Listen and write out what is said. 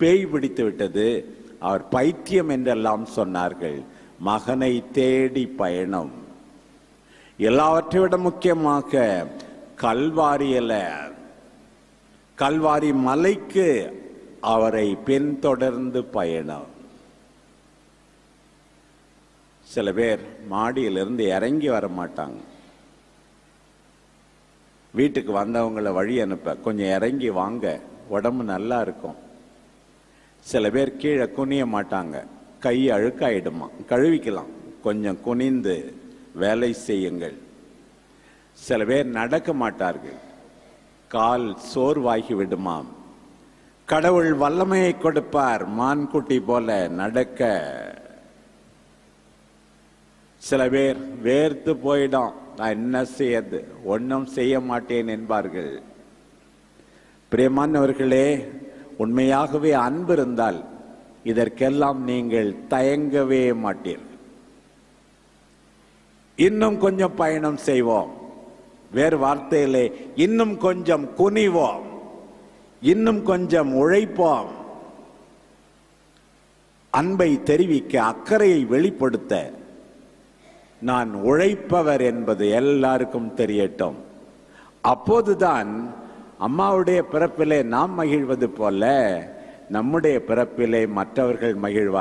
பேய் பிடித்து விட்டது, அவர் பைத்தியம் என்றெல்லாம் சொன்னார்கள். மகனை தேடி பயணம். எல்லாவற்றை விட முக்கியமாக கல்வாரி மலைக்கு அவரை பின்தொடர்ந்து பயணம். சில பேர் மாடியிலிருந்து இறங்கி வர மாட்டாங்க. வீட்டுக்கு வந்தவங்களை வழி அனுப்ப, கொஞ்சம் இறங்கி வாங்க, உடம்பு நல்லா இருக்கும். சில பேர் கீழே குனிய மாட்டாங்க, கை அழுக்காயிடுமா, கழுவிக்கலாம், கொஞ்சம் குனிந்து வேலை செய்யுங்கள். சில பேர் நடக்க மாட்டார்கள், கால் சோர்வாகி விடுமாம். கடவுள் வல்லமையை கொடுப்பார், மான்குட்டி போல நடக்க. சில பேர் வேர்த்து போயிடும், நான் என்ன செய்யறது, ஒன்றும் செய்ய மாட்டேன் என்பார்கள். பிரியமானவர்களே, உண்மையாகவே அன்பு இருந்தால் இதற்கெல்லாம் நீங்கள் தயங்கவே மாட்டீர்கள். இன்னும் கொஞ்சம் பயணம் செய்வோம், வேறு வார்த்தையிலே இன்னும் கொஞ்சம் குனிவோம், இன்னும் கொஞ்சம் உழைப்போம். அன்பை தெரிவிக்க, அக்கறையை வெளிப்படுத்த, நான் உழைப்பவர் என்பது எல்லாருக்கும் தெரியட்டும். அப்போதுதான் அம்மாவுடைய பிறப்பிலே நாம் மகிழ்வது போல நம்முடைய பிறப்பிலே மற்றவர்கள் மகிழ்வார்.